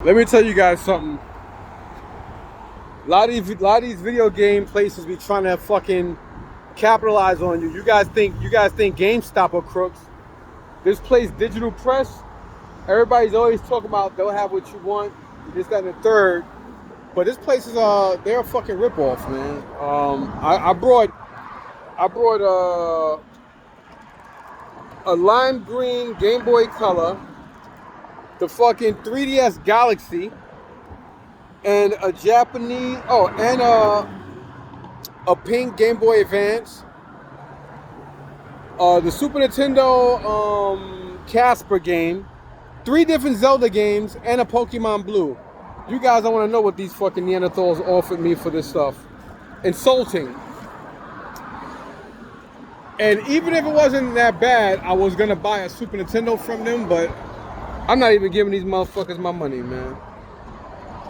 Let me tell you guys something. A lot of these video game places be trying to fucking capitalize on you. You guys think GameStop are crooks. This place, Digital Press, everybody's always talking about they'll have what you want, this, that, and the third. But this place is they're a fucking ripoff, man. I brought a lime green Game Boy Color, the fucking 3DS Galaxy, and a Japanese, and a pink Game Boy Advance, the Super Nintendo Casper game, 3 different Zelda games, and a Pokemon Blue. You guys don't want to know what these fucking Neanderthals offered me for this stuff. Insulting. And even if it wasn't that bad, I was gonna buy a Super Nintendo from them, but I'm not even giving these motherfuckers my money, man.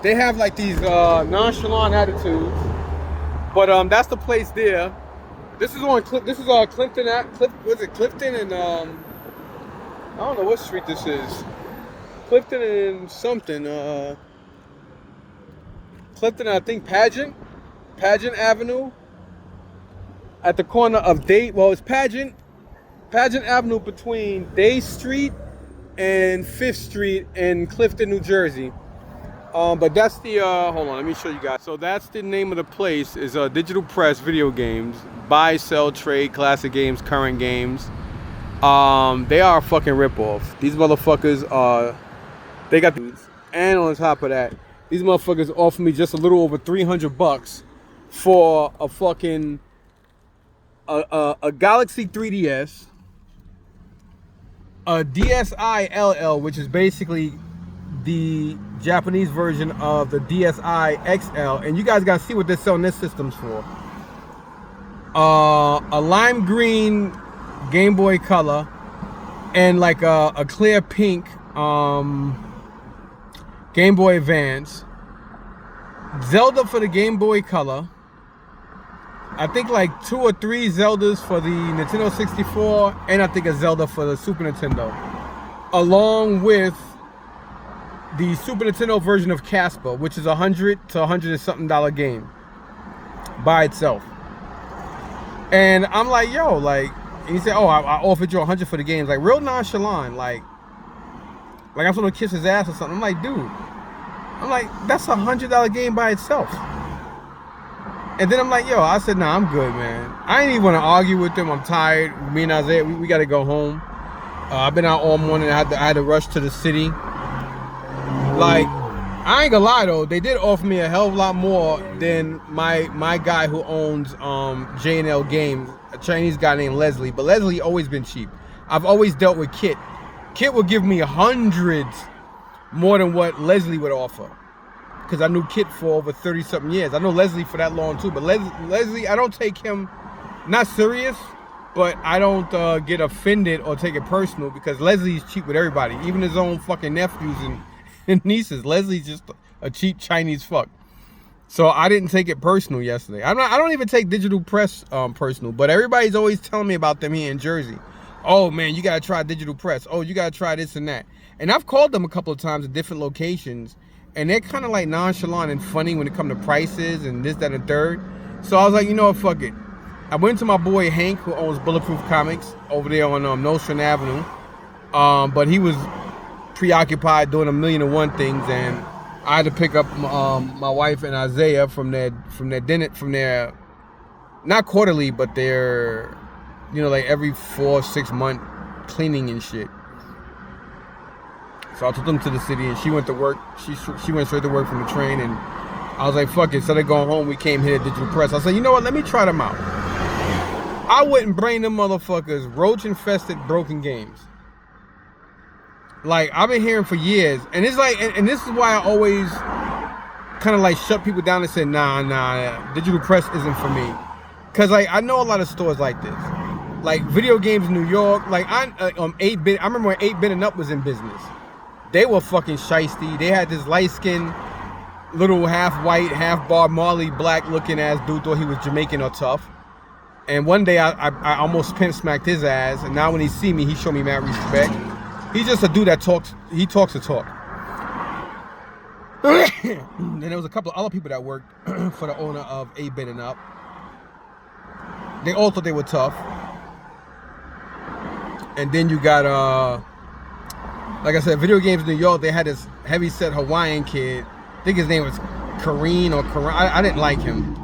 They have like these nonchalant attitudes, but that's the place there. This is on Clifton. Was it Clifton and I don't know what street this is. Clifton and something. Clifton, I think Pageant Avenue. At the corner of it's Pageant Avenue between Day Street and 5th Street in Clifton, New Jersey. But that's the, hold on, let me show you guys. So that's the name of the place, is Digital Press Video Games. Buy, sell, trade, classic games, current games. They are a fucking ripoff. These motherfuckers, they got these. And on top of that, these motherfuckers offer me just a little over $300 for a fucking, a Galaxy 3DS, a DSi LL, which is basically the Japanese version of the DSi XL, and you guys gotta see what they're selling this systems for. A lime green Game Boy Color and like a clear pink Game Boy Advance, Zelda for the Game Boy Color, I think like 2 or 3 Zeldas for the Nintendo 64, and I think a Zelda for the Super Nintendo, along with the Super Nintendo version of Casper, which is $100 to $100 and something game by itself. And I'm like, yo, like, and he said, I offered you $100 for the games, like real nonchalant, like I'm supposed to kiss his ass or something. I'm like, dude, that's a $100 game by itself. And then I'm like, yo, I said, nah, I'm good, man. I ain't even want to argue with them. I'm tired. Me and Isaiah, we got to go home. I've been out all morning. I had to rush to the city. Like, I ain't gonna lie though, they did offer me a hell of a lot more than my guy who owns J&L Games, a Chinese guy named Leslie. But Leslie always been cheap. I've always dealt with Kit. Kit would give me hundreds more than what Leslie would offer, because I knew Kit for over 30-something years. I know Leslie for that long too, but Leslie, I don't take him, not serious, but I don't get offended or take it personal, because Leslie's cheap with everybody, even his own fucking nephews and nieces. Leslie's just a cheap Chinese fuck. So I didn't take it personal yesterday. I don't even take Digital Press personal, but everybody's always telling me about them here in Jersey. Oh man, you gotta try Digital Press. Oh, you gotta try this and that. And I've called them a couple of times at different locations, and they're kind of like nonchalant and funny when it comes to prices and this, that, and third. So I was like, you know what, fuck it. I went to my boy Hank, who owns Bulletproof Comics over there on Nostrand Avenue. But he was preoccupied doing 1,000,001 things, and I had to pick up my wife and Isaiah from their not quarterly, but their, like every 4 or 6 month cleaning and shit. So I took them to the city, and she went to work. She went straight to work from the train, and I was like, fuck it. Instead of going home, we came here at Digital Press. I said, you know what? Let me try them out. I wouldn't bring them motherfuckers roach-infested broken games. Like, I've been hearing for years, and it's like, and this is why I always kind of like shut people down and say, nah, Digital Press isn't for me. Cause like, I know a lot of stores like this, like Video Games in New York. Like 8-bit. I remember when 8-bit and up was in business. They were fucking shiesty. They had this light-skinned, little half white, half Bob Marley black looking ass dude, thought he was Jamaican or tough. And one day I almost pimp smacked his ass, and now when he see me, he show me mad respect. He's just a dude that talks. He talks the talk. Then there was a couple of other people that worked for the owner of 8-Bit and Up. They all thought they were tough. And then you got, like I said, Video Games New York, they had this heavy-set Hawaiian kid. I think his name was Kareem or Karan. I didn't like him.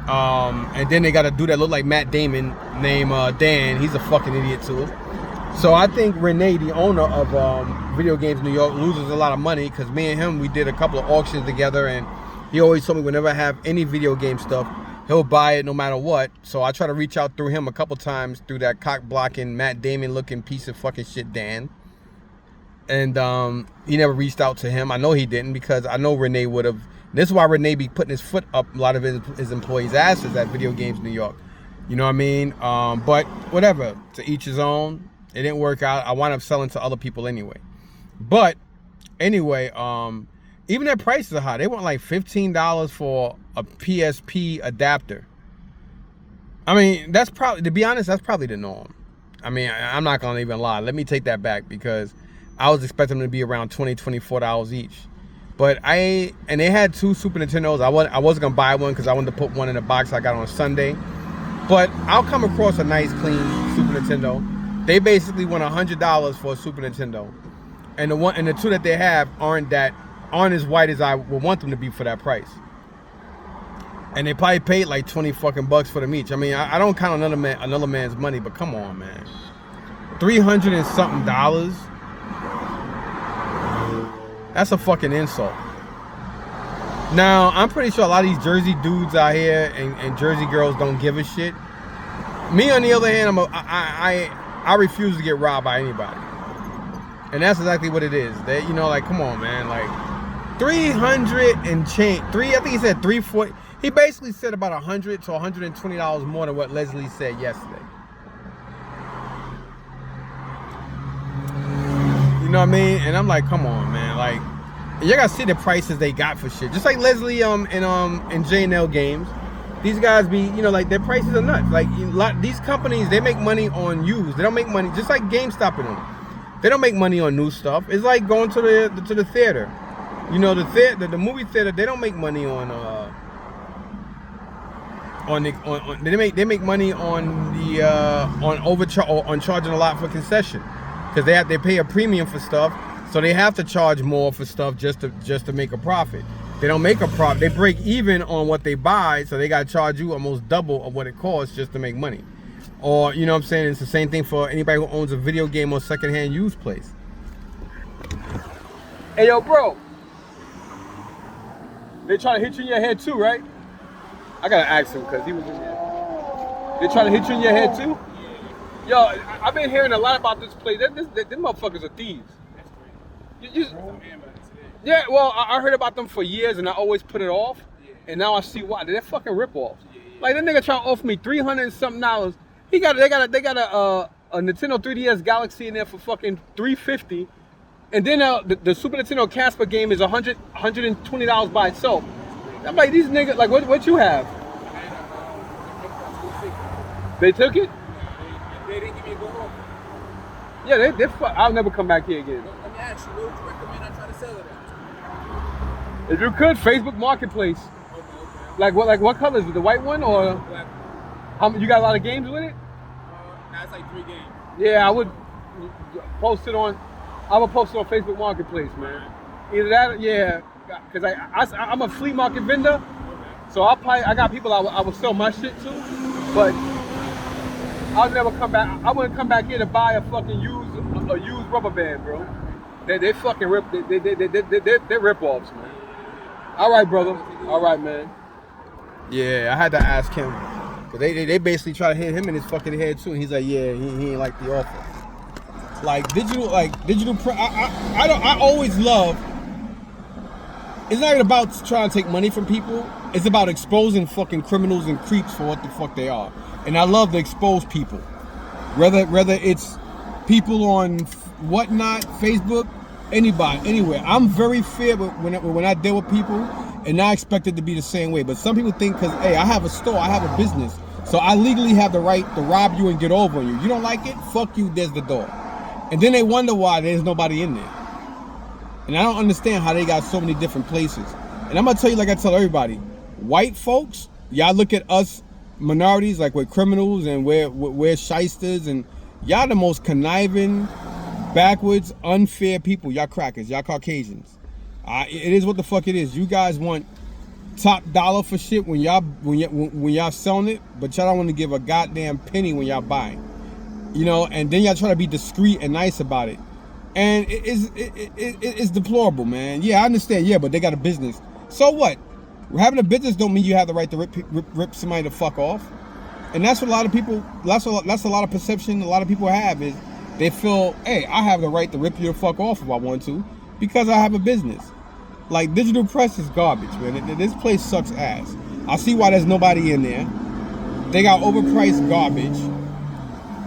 And then they got a dude that looked like Matt Damon named Dan. He's a fucking idiot too. So I think Renee, the owner of Video Games New York, loses a lot of money because me and him, we did a couple of auctions together, and he always told me whenever I have any video game stuff, he'll buy it no matter what. So I try to reach out through him a couple times through that cock-blocking, Matt Damon-looking piece of fucking shit, Dan. And he never reached out to him. I know he didn't because I know Renee would have. This is why Renee be putting his foot up a lot of his employees' asses at Video Games New York. You know what I mean? But whatever. To each his own. It didn't work out. I wound up selling to other people anyway. But anyway, even their prices are high. They want like $15 for a PSP adapter. I mean, that's probably, to be honest, that's probably the norm. I mean, I'm not going to even lie. Let me take that back because I was expecting them to be around $20, $24 each. But and they had 2 Super Nintendos. I wasn't going to buy one because I wanted to put one in a box I got on Sunday. But I'll come across a nice, clean Super Nintendo. They basically want $100 for a Super Nintendo, and the 2 that they have aren't as white as I would want them to be for that price. And they probably paid like 20 fucking bucks for them each. I mean, I don't count another man's money, but come on, man, $300 and something. That's a fucking insult. Now I'm pretty sure a lot of these Jersey dudes out here and Jersey girls don't give a shit. Me on the other hand, I refuse to get robbed by anybody. And that's exactly what it is. They, you know, like, come on, man. Like, 300 and change. I think he said 340. He basically said about $100 to $120 more than what Leslie said yesterday. You know what I mean? And I'm like, come on, man. Like, you gotta see the prices they got for shit. Just like Leslie in J&L Games. These guys be, you know, like their prices are nuts. Like these companies, they make money on used. They don't make money, just like GameStop and them. They don't make money on new stuff. It's like going to the theater. You know, the movie theater, they don't make money on they make money on charging a lot for concession because they pay a premium for stuff, so they have to charge more for stuff just to make a profit. They don't make a profit. They break even on what they buy, so they got to charge you almost double of what it costs just to make money. Or, you know what I'm saying? It's the same thing for anybody who owns a video game or secondhand used place. Hey, yo, bro. They trying to hit you in your head too, right? I got to ask him because he was in there. They trying to hit you in your head too? Yo, I've been hearing a lot about this place. Them motherfuckers are thieves. Yeah, well, I heard about them for years, and I always put it off, and now I see why. They're fucking rip-offs. Like, that nigga trying to offer me $300 and something. They got a Nintendo 3DS Galaxy in there for fucking $350, and then the Super Nintendo Casper game is $120 by itself. I'm like, these niggas, like, what you have? They took it? They didn't give me a go home. Yeah, I'll never come back here again. Let me ask you, what would you recommend I try to sell it at? If you could, Facebook Marketplace. Okay. Like what color is it? The white one or? Black. You got a lot of games with it? That's like 3 games. Yeah, I would post it on Facebook Marketplace, man. Either that, yeah, because I'm a flea market vendor, so I got people I will sell my shit to, but I'll never come back. I wouldn't come back here to buy a fucking used rubber band, bro. They fucking rip. They're rip-offs, man. All right, brother. All right, man. Yeah, I had to ask him. Cause they basically try to hit him in his fucking head too, and he's like, yeah, he ain't like the offer. Like digital. I always love. It's not even about trying to take money from people. It's about exposing fucking criminals and creeps for what the fuck they are. And I love to expose people, whether it's people on whatnot, Facebook, anybody, anywhere. I'm very fair when I deal with people, and I expect it to be the same way. But some people think because, hey, I have a store, I have a business, so I legally have the right to rob you and get over on you. You don't like it? Fuck you, there's the door. And then they wonder why there's nobody in there. And I don't understand how they got so many different places. And I'm gonna tell you, like I tell everybody, white folks, y'all look at us minorities like we're criminals and we're shysters, and y'all the most conniving, backwards, unfair people. Y'all crackers, y'all Caucasians. It is what the fuck it is. You guys want top dollar for shit when y'all selling it, but y'all don't want to give a goddamn penny when y'all buy. You know, and then y'all try to be discreet and nice about it. And it's deplorable, man. Yeah, I understand. Yeah, but they got a business. So what? Having a business don't mean you have the right to rip somebody the fuck off. And that's what a lot of people, that's a lot of perception a lot of people have, is they feel, hey, I have the right to rip you the fuck off if I want to because I have a business. Like, Digital Press is garbage, man. This place sucks ass. I see why there's nobody in there. They got overpriced garbage.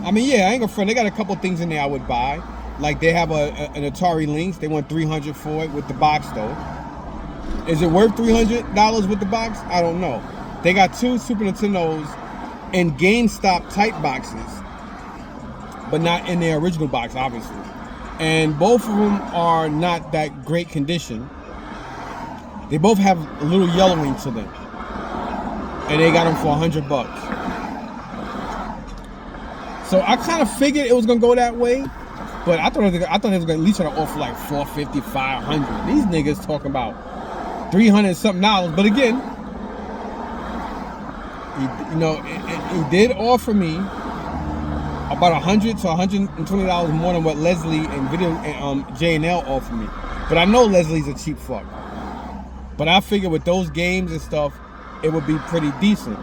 I mean, yeah, I ain't gonna front. They got a couple things in there I would buy. Like, they have an Atari Lynx. They want $300 for it with the box, though. Is it worth $300 with the box? I don't know. They got 2 Super Nintendos in GameStop type boxes, but not in their original box, obviously. And both of them are not that great condition. They both have a little yellowing to them, and they got them for $100. So I kind of figured it was gonna go that way, but I thought they was gonna at least try to offer like $450, $500. These niggas talking about $300 something. But again, he did offer me about $100 to $120 more than what Leslie and J&L offered me. But I know Leslie's a cheap fuck. But I figured with those games and stuff, it would be pretty decent.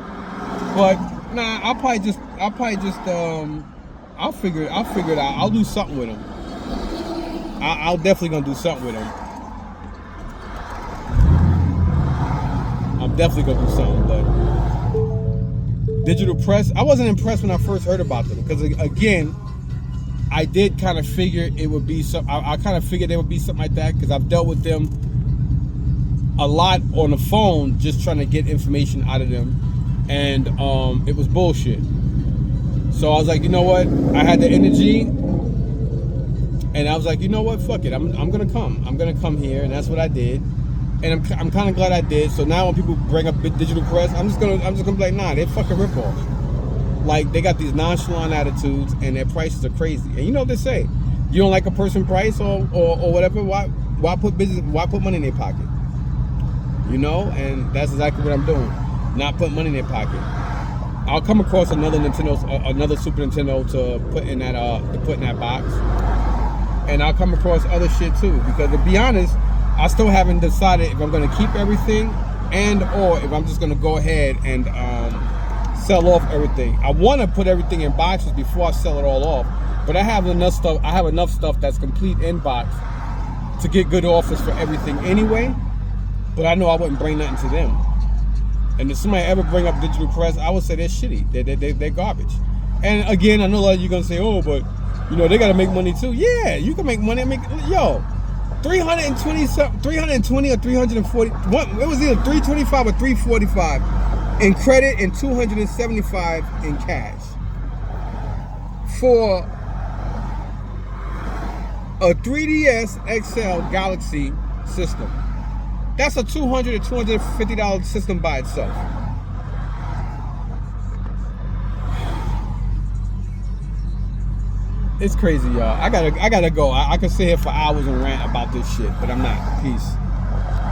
But nah, I'll figure it out. I'll do something with them. I'll definitely gonna do something with them. I'm definitely gonna do something, but Digital Press, I wasn't impressed when I first heard about them, because again, I did kind of figure it would be some. I kind of figured there would be something like that, because I've dealt with them a lot on the phone, just trying to get information out of them, and it was bullshit. So I was like, you know what? I had the energy, and I was like, you know what? Fuck it. I'm gonna come. I'm gonna come here, and that's what I did. And I'm kind of glad I did. So now when people bring up Digital Press, I'm just gonna be like, nah, they're fucking ripoffs. Like, they got these nonchalant attitudes, and their prices are crazy. And you know what they say? You don't like a person price or whatever. Why put money in their pocket? You know, and that's exactly what I'm doing. Not put money in their pocket. I'll come across another Super Nintendo to put in that box, and I'll come across other shit too. Because to be honest, I still haven't decided if I'm going to keep everything or if I'm just going to go ahead and sell off everything. I want to put everything in boxes before I sell it all off, but I have enough stuff. I have enough stuff that's complete in box to get good offers for everything anyway. But I know I wouldn't bring nothing to them. And if somebody ever bring up Digital Press, I would say they're shitty. They're garbage. And again, I know a lot of you gonna say, oh, but you know they gotta make money too. Yeah, you can make money. Yo, 320 or 340. What? It was either 325 or 345 in credit and 275 in cash for a 3DS XL Galaxy system. That's a $200 to $250 system by itself. It's crazy, y'all. I gotta go. I could sit here for hours and rant about this shit, but I'm not. Peace.